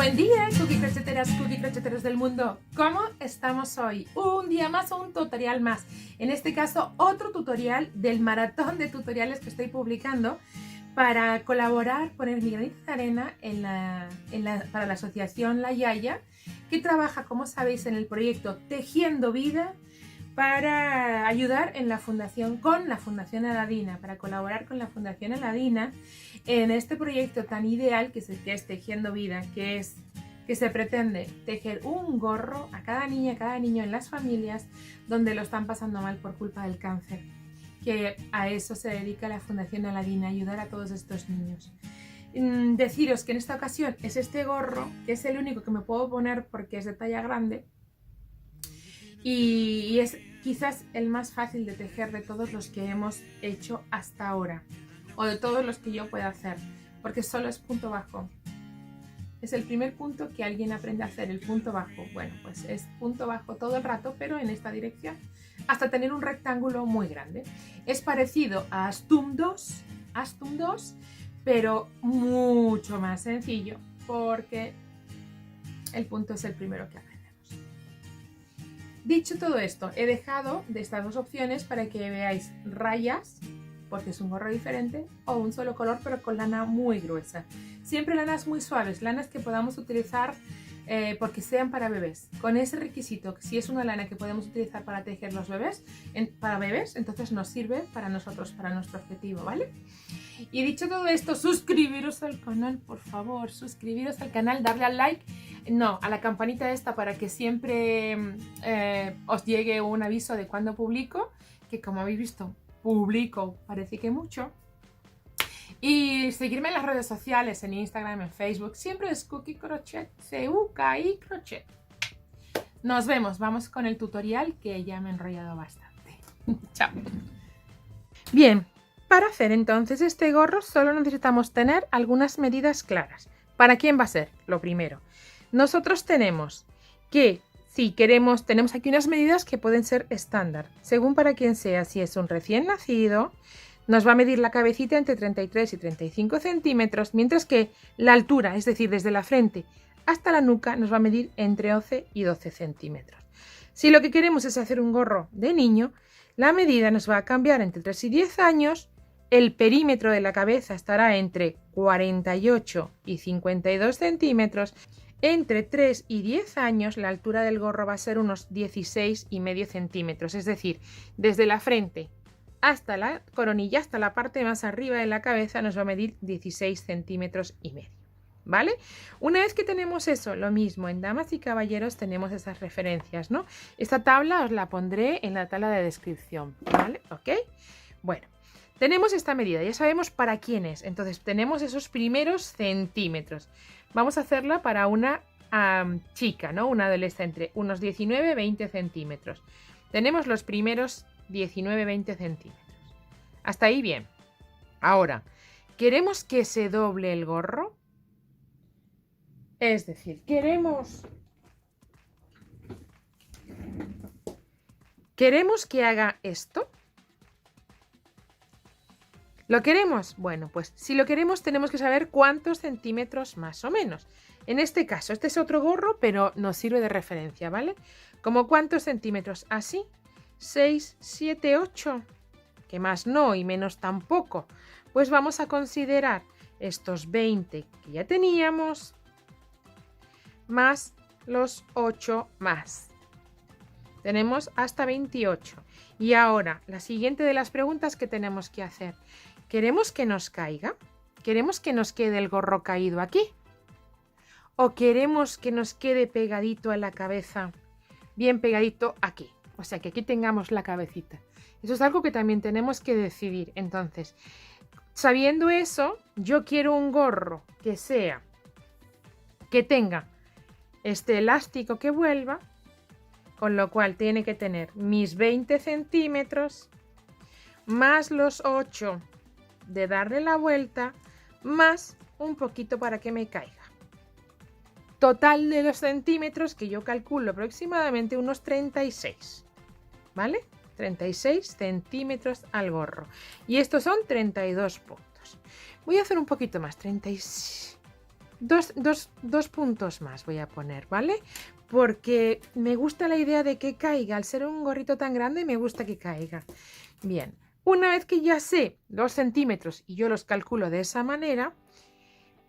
Buen día, cookie crocheteros del mundo. ¿Cómo estamos hoy? Un día más o un tutorial más. En este caso, otro tutorial del maratón de tutoriales que estoy publicando para colaborar, poner mi granito de arena para la asociación La Yaya, que trabaja, como sabéis, en el proyecto Tejiendo Vida para ayudar en la fundación, con la Fundación Aladina, para colaborar con la Fundación Aladina en este proyecto tan ideal que es Tejiendo Vida, que se pretende tejer un gorro a cada niña, a cada niño en las familias donde lo están pasando mal por culpa del cáncer, que a eso se dedica la Fundación Aladina, ayudar a todos estos niños. Deciros que en esta ocasión es este gorro, que es el único que me puedo poner porque es de talla grande, y es quizás el más fácil de tejer de todos los que hemos hecho hasta ahora, o de todos los que yo pueda hacer, porque solo es punto bajo. Es el primer punto que alguien aprende a hacer, el punto bajo. Bueno, pues es punto bajo todo el rato, pero en esta dirección, hasta tener un rectángulo muy grande. Es parecido a Astum 2, pero mucho más sencillo, porque el punto es el primero que aprendemos. Dicho todo esto, he dejado de estas dos opciones para que veáis rayas, porque es un gorro diferente, o un solo color pero con lana muy gruesa. Siempre lanas muy suaves, lanas que podamos utilizar porque sean para bebés. Con ese requisito, que si es una lana que podemos utilizar para tejer los bebés, para bebés, entonces nos sirve para nosotros, para nuestro objetivo, ¿vale? Y dicho todo esto, suscribiros al canal, por favor, suscribiros al canal, darle al like, no, a la campanita esta para que siempre os llegue un aviso de cuando publico, que como habéis visto, publico, parece que mucho. Y seguirme en las redes sociales, en Instagram, en Facebook, siempre es Cookie Crochet, C-U-K-I Crochet. Nos vemos, vamos con el tutorial que ya me he enrollado bastante. Chao. Bien, para hacer entonces este gorro solo necesitamos tener algunas medidas claras. ¿Para quién va a ser? Lo primero. Nosotros tenemos que, si queremos, tenemos aquí unas medidas que pueden ser estándar, según para quién sea. Si es un recién nacido, nos va a medir la cabecita entre 33 y 35 centímetros, mientras que la altura, es decir, desde la frente hasta la nuca, nos va a medir entre 11 y 12 centímetros. Si lo que queremos es hacer un gorro de niño, la medida nos va a cambiar entre 3 y 10 años, el perímetro de la cabeza estará entre 48 y 52 centímetros, entre 3 y 10 años la altura del gorro va a ser unos 16,5 centímetros, es decir, desde la frente hasta la coronilla, hasta la parte más arriba de la cabeza nos va a medir 16,5 centímetros, ¿vale? Una vez que tenemos eso, lo mismo en damas y caballeros tenemos esas referencias, ¿no? Esta tabla os la pondré en la tabla de descripción, ¿vale? ¿Ok? Bueno, tenemos esta medida, ya sabemos para quién es, entonces tenemos esos primeros centímetros. Vamos a hacerla para una chica, ¿no? Una adolescente, unos 19-20 centímetros. Tenemos los primeros 19-20 centímetros. Hasta ahí bien. Ahora, ¿queremos que se doble el gorro? Es decir, ¿queremos que haga esto? ¿Lo queremos? Bueno, pues si lo queremos tenemos que saber cuántos centímetros más o menos. En este caso, este es otro gorro, pero nos sirve de referencia, ¿vale? ¿Como cuántos centímetros? Así. 6, 7, 8. Que más no y menos tampoco. Pues vamos a considerar estos 20 que ya teníamos, más los 8 más. Tenemos hasta 28. Y ahora, la siguiente de las preguntas que tenemos que hacer. ¿Queremos que nos caiga? ¿Queremos que nos quede el gorro caído aquí? ¿O queremos que nos quede pegadito a la cabeza? Bien pegadito aquí. O sea, que aquí tengamos la cabecita. Eso es algo que también tenemos que decidir. Entonces, sabiendo eso, yo quiero un gorro que tenga este elástico que vuelva, con lo cual tiene que tener mis 20 centímetros más los 8 de darle la vuelta, más un poquito para que me caiga. Total de los centímetros que yo calculo aproximadamente unos 36, ¿vale? 36 centímetros al gorro. Y estos son 32 puntos. Voy a hacer un poquito más, 36. dos puntos más voy a poner, ¿vale? Porque me gusta la idea de que caiga. Al ser un gorrito tan grande, me gusta que caiga. Bien, una vez que ya sé los centímetros y yo los calculo de esa manera,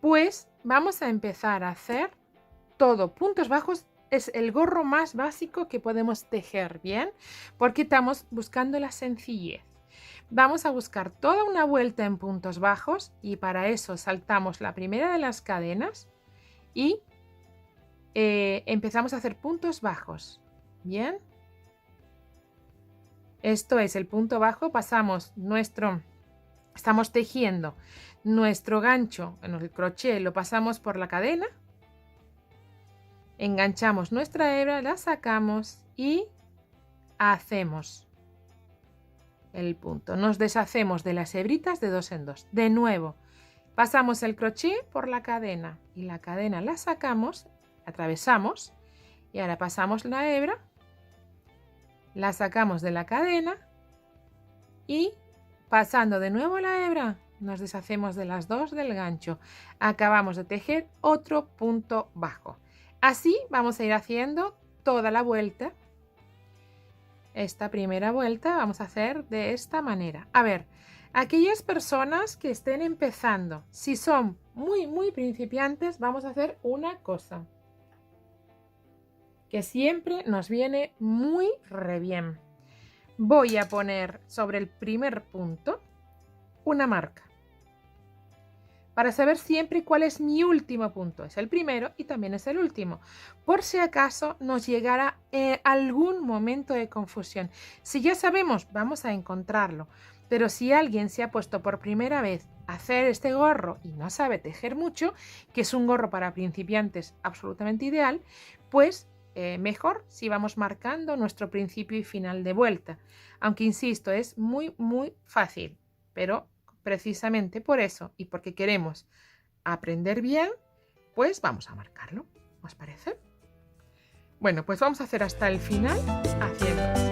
pues vamos a empezar a hacer todo. Puntos bajos es el gorro más básico que podemos tejer, ¿bien? Porque estamos buscando la sencillez. Vamos a buscar toda una vuelta en puntos bajos y para eso saltamos la primera de las cadenas y empezamos a hacer puntos bajos. Bien, esto es el punto bajo. Estamos tejiendo nuestro gancho, el crochet lo pasamos por la cadena, enganchamos nuestra hebra, la sacamos y hacemos el punto. Nos deshacemos de las hebritas de 2 en 2. De nuevo, pasamos el crochet por la cadena y la cadena la sacamos, atravesamos y ahora pasamos la hebra, la sacamos de la cadena y pasando de nuevo la hebra nos deshacemos de las 2 del gancho. Acabamos de tejer otro punto bajo. Así vamos a ir haciendo toda la vuelta. Esta primera vuelta vamos a hacer de esta manera. A ver, aquellas personas que estén empezando, si son muy principiantes, vamos a hacer una cosa que siempre nos viene muy re bien. Voy a poner sobre el primer punto una marca para saber siempre cuál es mi último punto. Es el primero y también es el último, por si acaso nos llegara algún momento de confusión. Si ya sabemos, vamos a encontrarlo, pero si alguien se ha puesto por primera vez a hacer este gorro y no sabe tejer mucho, que es un gorro para principiantes absolutamente ideal, pues mejor si vamos marcando nuestro principio y final de vuelta. Aunque insisto, es muy fácil, pero precisamente por eso y porque queremos aprender bien, pues vamos a marcarlo. ¿Os parece? Bueno, pues vamos a hacer hasta el final haciendo así.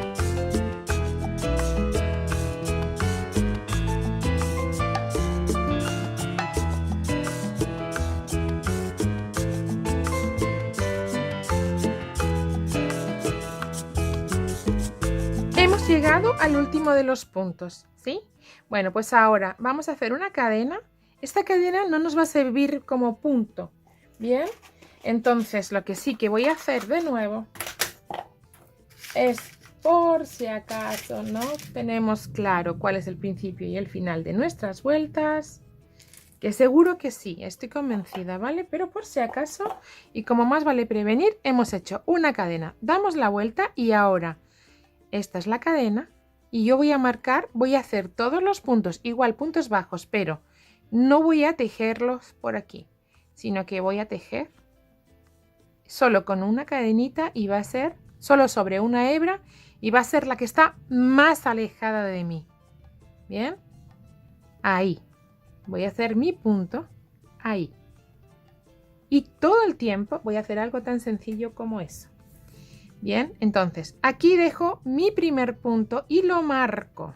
Hemos llegado al último de los puntos, ¿sí? Bueno, pues ahora vamos a hacer una cadena. Esta cadena no nos va a servir como punto, ¿bien? Entonces lo que sí que voy a hacer de nuevo es, por si acaso no tenemos claro cuál es el principio y el final de nuestras vueltas, que seguro que sí, estoy convencida, ¿vale? Pero por si acaso, y como más vale prevenir, hemos hecho una cadena, damos la vuelta y ahora esta es la cadena y yo voy a marcar, voy a hacer todos los puntos, igual puntos bajos, pero no voy a tejerlos por aquí, sino que voy a tejer solo con una cadenita y va a ser solo sobre una hebra y va a ser la que está más alejada de mí. Bien, ahí voy a hacer mi punto, ahí, y todo el tiempo voy a hacer algo tan sencillo como eso. Bien, entonces aquí dejo mi primer punto y lo marco.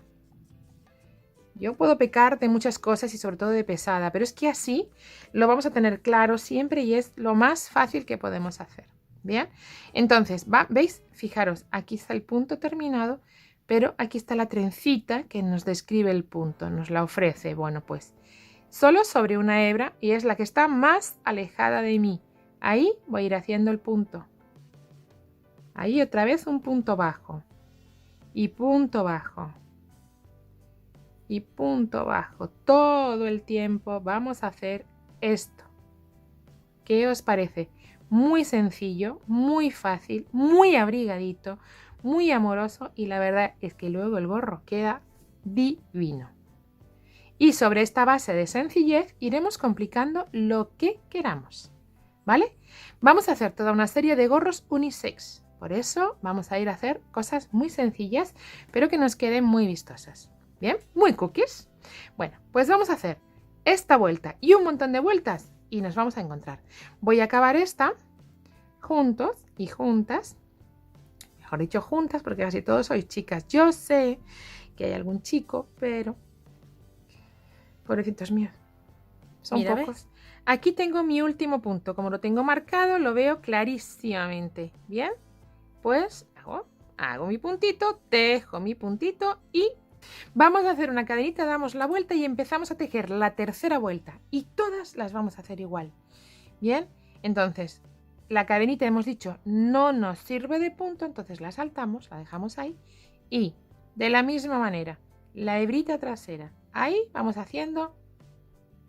Yo puedo pecar de muchas cosas y sobre todo de pesada, pero es que así lo vamos a tener claro siempre y es lo más fácil que podemos hacer. Bien, entonces, ¿veis? Fijaros, aquí está el punto terminado, pero aquí está la trencita que nos describe el punto, nos la ofrece. Bueno, pues solo sobre una hebra y es la que está más alejada de mí. Ahí voy a ir haciendo el punto. Ahí otra vez un punto bajo y punto bajo y punto bajo. Todo el tiempo vamos a hacer esto. ¿Qué os parece? Muy sencillo, muy fácil, muy abrigadito, muy amoroso y la verdad es que luego el gorro queda divino. Y sobre esta base de sencillez iremos complicando lo que queramos, ¿vale? Vamos a hacer toda una serie de gorros unisex. Por eso vamos a ir a hacer cosas muy sencillas, pero que nos queden muy vistosas. ¿Bien? Muy cookies. Bueno, pues vamos a hacer esta vuelta y un montón de vueltas y nos vamos a encontrar. Voy a acabar esta juntos y juntas. Mejor dicho, juntas, porque casi todos sois chicas. Yo sé que hay algún chico, pero... pobrecitos míos. Son Mira, pocos. ¿ves? Aquí tengo mi último punto. Como lo tengo marcado, lo veo clarísimamente. Bien, pues hago mi puntito, tejo mi puntito y vamos a hacer una cadenita, damos la vuelta y empezamos a tejer la tercera vuelta. Y todas las vamos a hacer igual. Bien, entonces la cadenita hemos dicho no nos sirve de punto, entonces la saltamos, la dejamos ahí. Y de la misma manera, la hebrita trasera. Ahí vamos haciendo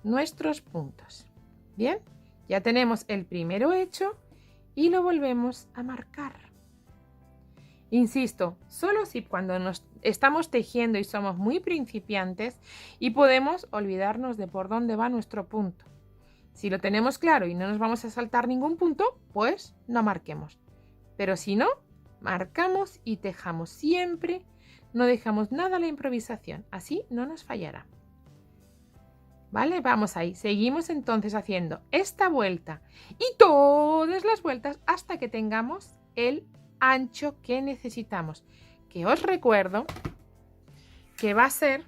nuestros puntos. Bien, ya tenemos el primero hecho y lo volvemos a marcar. Insisto, solo si cuando nos estamos tejiendo y somos muy principiantes y podemos olvidarnos de por dónde va nuestro punto. Si lo tenemos claro y no nos vamos a saltar ningún punto, pues no marquemos. Pero si no, marcamos y tejamos siempre, no dejamos nada a la improvisación, así no nos fallará. ¿Vale? Vamos ahí. Seguimos entonces haciendo esta vuelta y todas las vueltas hasta que tengamos el ancho que necesitamos. Que os recuerdo que va a ser,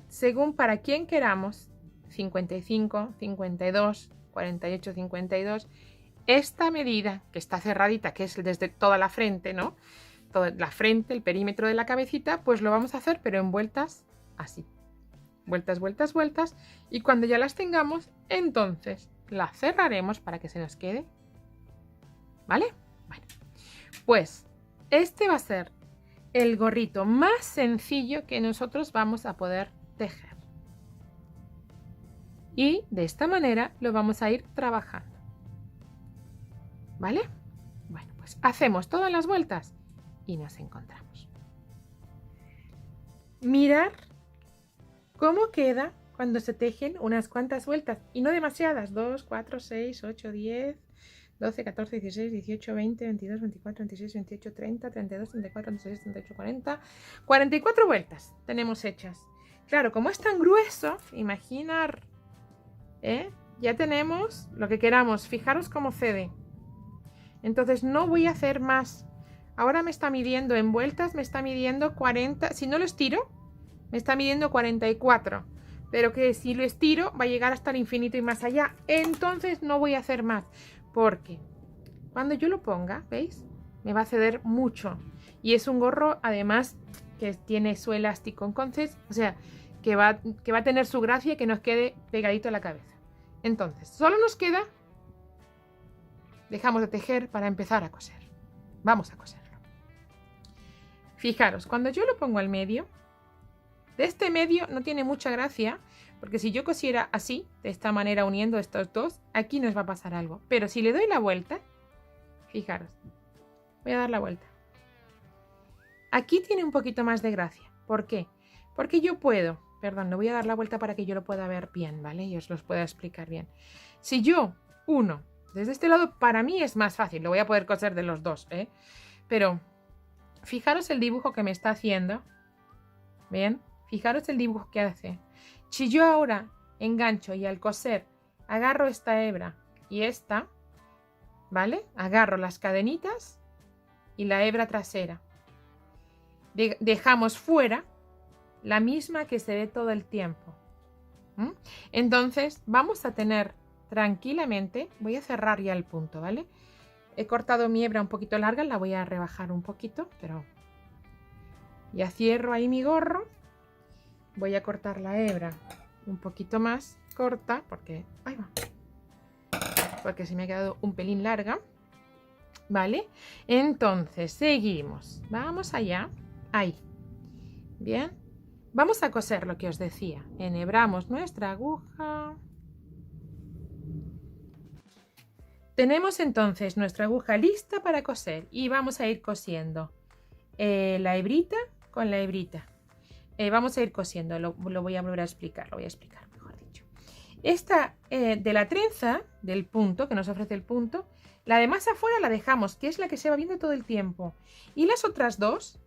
según para quien queramos, 55, 52, 48, 52. Esta medida que está cerradita, que es desde toda la frente, ¿no? Toda la frente, el perímetro de la cabecita, pues lo vamos a hacer, pero en vueltas así, vueltas, vueltas, vueltas, y cuando ya las tengamos, entonces la cerraremos para que se nos quede, ¿vale? Bueno, pues este va a ser el gorrito más sencillo que nosotros vamos a poder tejer, y de esta manera lo vamos a ir trabajando, ¿vale? Bueno, pues hacemos todas las vueltas y nos encontramos. Mirar cómo queda cuando se tejen unas cuantas vueltas y no demasiadas. 2, 4, 6, 8, 10, 12, 14, 16, 18, 20, 22, 24, 26, 28, 30, 32, 34, 36, 38, 40. 44 vueltas tenemos hechas. Claro, como es tan grueso, imaginar, ya tenemos lo que queramos. Fijaros cómo cede. Entonces no voy a hacer más. Ahora me está midiendo en vueltas, me está midiendo 40. Si no lo estiro, me está midiendo 44. Pero que si lo estiro va a llegar hasta el infinito y más allá. Entonces no voy a hacer más. Porque cuando yo lo ponga, ¿veis? Me va a ceder mucho. Y es un gorro, además, que tiene su elástico. Entonces, o sea, que va a tener su gracia y que nos quede pegadito a la cabeza. Entonces, solo nos queda... Dejamos de tejer para empezar a coser. Vamos a coserlo. Fijaros, cuando yo lo pongo al medio, de este medio no tiene mucha gracia, porque si yo cosiera así, de esta manera uniendo estos dos, aquí nos va a pasar algo. Pero si le doy la vuelta, fijaros, voy a dar la vuelta. Aquí tiene un poquito más de gracia. ¿Por qué? Porque yo puedo, perdón, le voy a dar la vuelta para que yo lo pueda ver bien, ¿vale? Y os los pueda explicar bien. Si yo uno desde este lado, para mí es más fácil, lo voy a poder coser de los dos, pero fijaros el dibujo que me está haciendo. Bien, fijaros el dibujo que hace. Si yo ahora engancho y al coser agarro esta hebra y esta, ¿vale? Agarro las cadenitas y la hebra trasera. Dejamos fuera la misma que se ve todo el tiempo. Entonces vamos a tener tranquilamente, voy a cerrar ya el punto, ¿vale? He cortado mi hebra un poquito larga, la voy a rebajar un poquito, pero ya cierro ahí mi gorro. Voy a cortar la hebra un poquito más corta, porque, ahí va, porque se me ha quedado un pelín larga, ¿vale? Entonces, seguimos, vamos allá, ahí, bien, vamos a coser lo que os decía, enhebramos nuestra aguja. Tenemos entonces nuestra aguja lista para coser y vamos a ir cosiendo la hebrita con la hebrita. Vamos a ir cosiendo, lo voy a volver a explicar, mejor dicho. Esta de la trenza, del punto, que nos ofrece el punto, la de más afuera la dejamos, que es la que se va viendo todo el tiempo. Y las otras dos,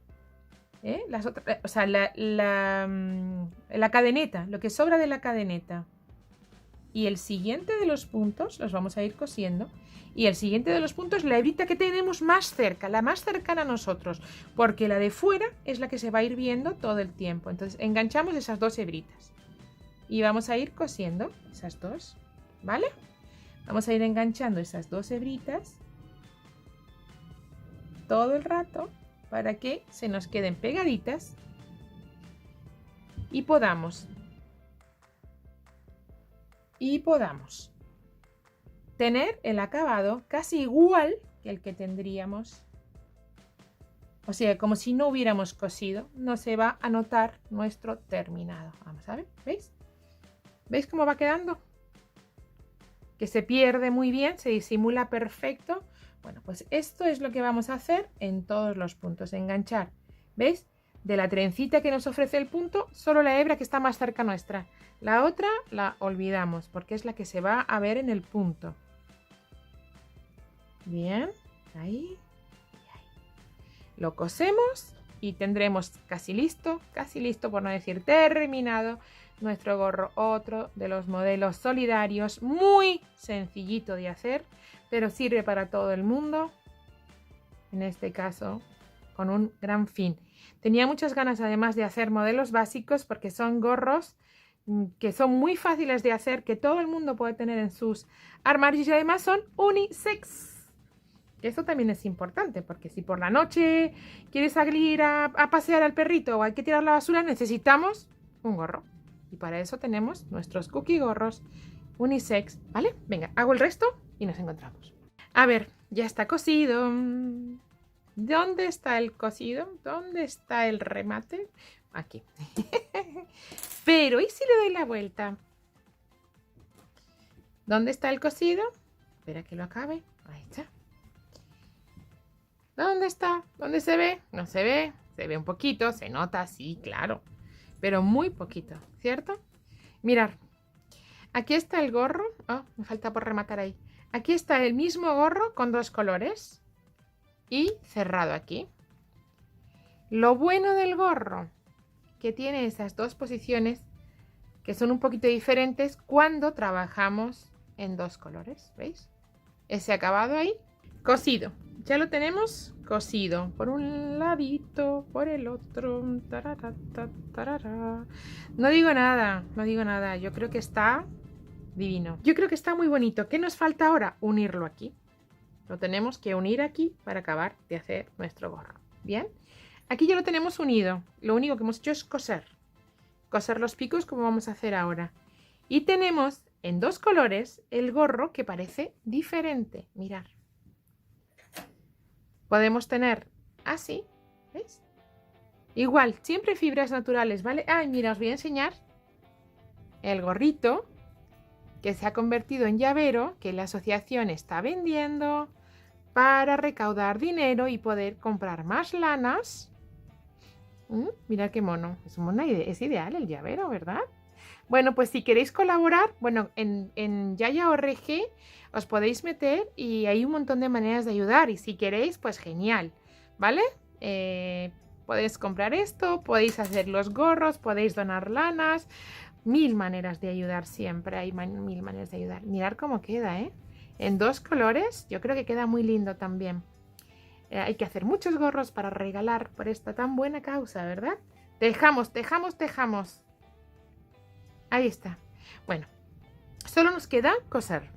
o sea, la cadeneta, lo que sobra de la cadeneta. Y el siguiente de los puntos los vamos a ir cosiendo. Y el siguiente de los puntos, la hebrita que tenemos más cerca, la más cercana a nosotros. Porque la de fuera es la que se va a ir viendo todo el tiempo. Entonces enganchamos esas dos hebritas. y vamos a ir cosiendo esas dos, ¿vale? Vamos a ir enganchando esas dos hebritas todo el rato para que se nos queden pegaditas y podamos tener el acabado casi igual que el que tendríamos. O sea, como si no hubiéramos cosido, no se va a notar nuestro terminado. Vamos a ver, ¿veis? ¿Veis cómo va quedando? Que se pierde muy bien, se disimula perfecto. Bueno, pues esto es lo que vamos a hacer en todos los puntos. Enganchar, ¿veis? De la trencita que nos ofrece el punto, solo la hebra que está más cerca nuestra. La otra la olvidamos porque es la que se va a ver en el punto. Bien, ahí. Lo cosemos y tendremos casi listo por no decir terminado, nuestro gorro. Otro de los modelos solidarios, muy sencillito de hacer, pero sirve para todo el mundo. En este caso, con un gran fin. Tenía muchas ganas además de hacer modelos básicos porque son gorros que son muy fáciles de hacer, que todo el mundo puede tener en sus armarios y además son unisex. Esto también es importante porque si por la noche quieres salir a pasear al perrito o hay que tirar la basura, necesitamos un gorro. Y para eso tenemos nuestros cookie gorros unisex, ¿vale? Venga, hago el resto y nos encontramos. A ver, ya está cosido. ¿Dónde está el cosido? ¿Dónde está el remate? Aquí. Pero, ¿y si le doy la vuelta? ¿Dónde está el cosido? Espera que lo acabe. Ahí está. ¿Dónde está? ¿Dónde se ve? No se ve. Se ve un poquito, se nota, sí, claro. Pero muy poquito, ¿cierto? Mirad. Aquí está el gorro. Oh, me falta por rematar ahí. Aquí está el mismo gorro con dos colores. Y cerrado aquí. Lo bueno del gorro, que tiene esas dos posiciones que son un poquito diferentes cuando trabajamos en dos colores. ¿Veis? Ese acabado ahí. Cosido. Ya lo tenemos cosido. Por un ladito, por el otro. No digo nada, no digo nada. Yo creo que está divino. Yo creo que está muy bonito. ¿Qué nos falta ahora? Unirlo aquí. Lo tenemos que unir aquí para acabar de hacer nuestro gorro. ¿Bien? Aquí ya lo tenemos unido. Lo único que hemos hecho es coser. Coser los picos como vamos a hacer ahora. Y tenemos en dos colores el gorro que parece diferente. Mirad. Podemos tener así, ¿veis? Igual, siempre fibras naturales, ¿vale? Ay, mira, os voy a enseñar el gorrito que se ha convertido en llavero que la asociación está vendiendo para recaudar dinero y poder comprar más lanas. Mirad qué mono, es ideal el llavero, ¿verdad? Bueno, pues si queréis colaborar, bueno, en Yaya.org os podéis meter y hay un montón de maneras de ayudar y si queréis, pues genial, ¿vale? Podéis comprar esto, podéis hacer los gorros, podéis donar lanas, mil maneras de ayudar siempre, hay mil maneras de ayudar. Mirad cómo queda, ¿eh? En dos colores, yo creo que queda muy lindo también. Hay que hacer muchos gorros para regalar por esta tan buena causa, ¿verdad? Tejamos. Ahí está. Bueno, solo nos queda coser.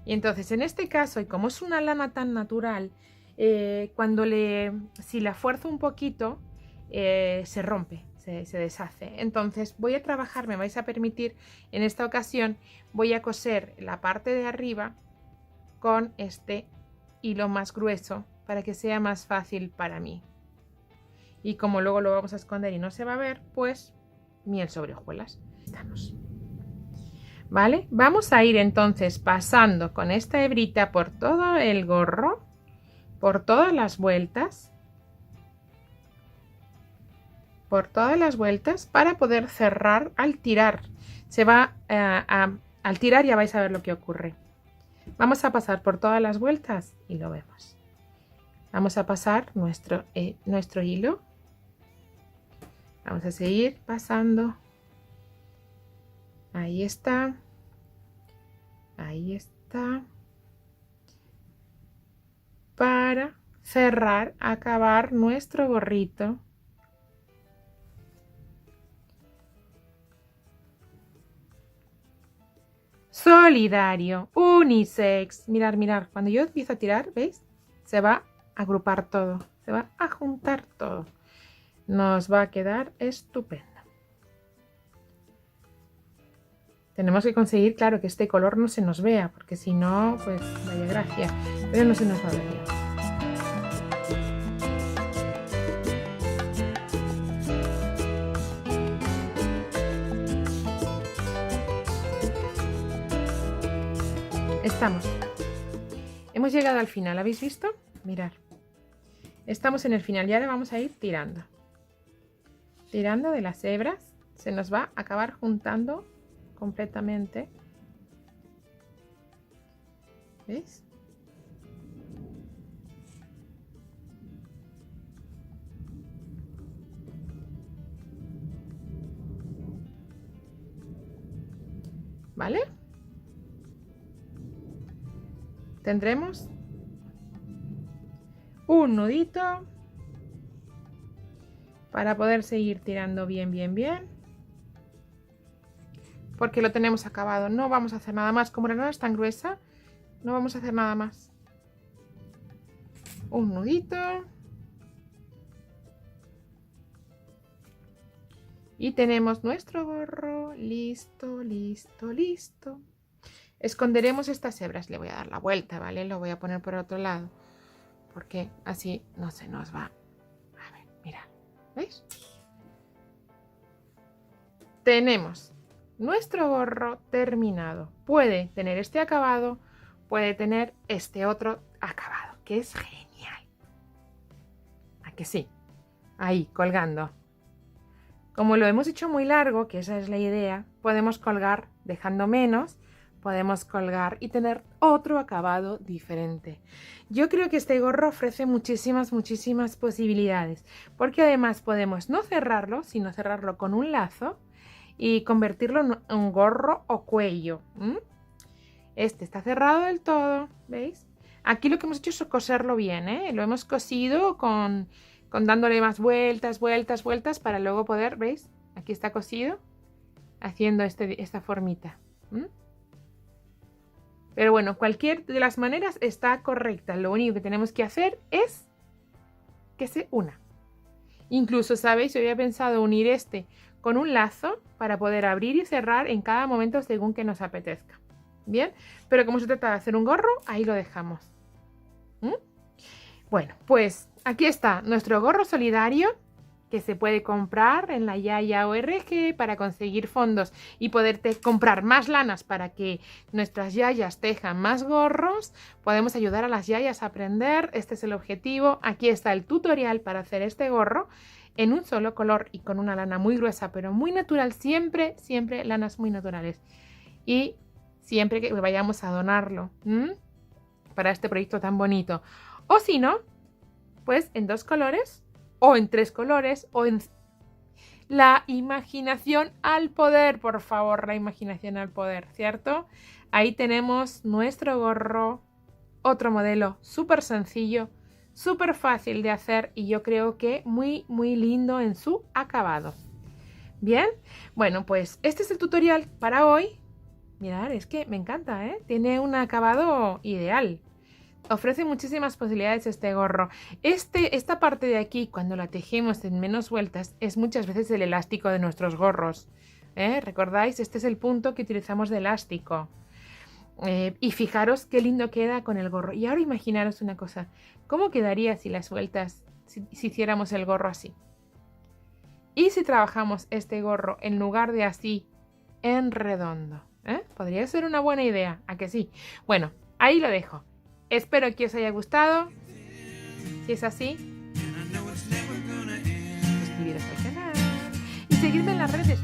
Y entonces en este caso, y como es una lana tan natural, si la fuerzo un poquito, se rompe, se deshace. Entonces voy a trabajar, me vais a permitir, en esta ocasión voy a coser la parte de arriba con este hilo más grueso para que sea más fácil para mí. Y como luego lo vamos a esconder y no se va a ver, pues miel sobre hojuelas. Estamos. ¿Vale? Vamos a ir entonces pasando con esta hebrita por todo el gorro, por todas las vueltas, para poder cerrar al tirar. Al tirar ya vais a ver lo que ocurre. Vamos a pasar por todas las vueltas y lo vemos. Vamos a pasar nuestro hilo. Vamos a seguir pasando. Ahí está. Ahí está. Para cerrar, acabar nuestro gorrito. solidario, unisex. Mirar, mirar, cuando yo empiezo a tirar, ¿veis? Se va a agrupar todo, se va a juntar todo. Nos va a quedar estupendo. Tenemos que conseguir, claro, que este color no se nos vea, porque si no, pues vaya gracia, pero no se nos va a ver ya. Estamos. Hemos llegado al final, ¿habéis visto? Mirad. Estamos en el final y ahora vamos a ir tirando. Tirando de las hebras. Se nos va a acabar juntando completamente. ¿Veis? ¿Vale? Tendremos un nudito para poder seguir tirando bien, bien, bien. Porque lo tenemos acabado. No vamos a hacer nada más. Como la lana es tan gruesa, no vamos a hacer nada más. Un nudito. Y tenemos nuestro gorro. Listo, listo, listo. Esconderemos estas hebras. Le voy a dar la vuelta, ¿vale? Lo voy a poner por otro lado. Porque así no se nos va. A ver, mirad. ¿Veis? Tenemos nuestro gorro terminado. Puede tener este acabado, puede tener este otro acabado, que es genial. ¿A que sí? Ahí, colgando. Como lo hemos hecho muy largo, que esa es la idea, podemos colgar dejando menos, podemos colgar y tener otro acabado diferente. Yo creo que este gorro ofrece muchísimas, muchísimas posibilidades, porque además podemos no cerrarlo, sino cerrarlo con un lazo y convertirlo en un gorro o cuello. Este está cerrado del todo, ¿veis? Aquí lo que hemos hecho es coserlo bien, ¿eh? Lo hemos cosido con dándole más vueltas, vueltas, vueltas para luego poder, ¿veis? Aquí está cosido, haciendo esta formita. Pero bueno, cualquier de las maneras está correcta. Lo único que tenemos que hacer es que se una. Incluso, ¿sabéis? Yo había pensado unir este con un lazo para poder abrir y cerrar en cada momento según que nos apetezca. Bien, pero como se trata de hacer un gorro, ahí lo dejamos. Bueno, pues aquí está nuestro gorro solidario que se puede comprar en la Yaya ORG para conseguir fondos y poder comprar más lanas para que nuestras yayas tejan más gorros. Podemos ayudar a las yayas a aprender, este es el objetivo. Aquí está el tutorial para hacer este gorro en un solo color y con una lana muy gruesa pero muy natural, siempre, siempre lanas muy naturales. Y siempre que vayamos a donarlo para este proyecto tan bonito. O si no, pues en 2 colores o en 3 colores o en... La imaginación al poder, por favor, la imaginación al poder, ¿cierto? Ahí tenemos nuestro gorro, otro modelo súper sencillo, súper fácil de hacer y yo creo que muy, muy lindo en su acabado. Bien, bueno, pues este es el tutorial para hoy. Mirad, es que me encanta, ¿eh? Tiene un acabado ideal. Ofrece muchísimas posibilidades este gorro. Esta parte de aquí, cuando la tejemos en menos vueltas, es muchas veces el elástico de nuestros gorros. ¿Recordáis? Este es el punto que utilizamos de elástico. Y fijaros qué lindo queda con el gorro. Y ahora imaginaros una cosa. ¿Cómo quedaría si las vueltas, si hiciéramos el gorro así? Y si trabajamos este gorro en lugar de así, en redondo. Podría ser una buena idea, ¿a que sí? Bueno, ahí lo dejo. Espero que os haya gustado. Si es así, suscribiros al canal y seguidme en las redes.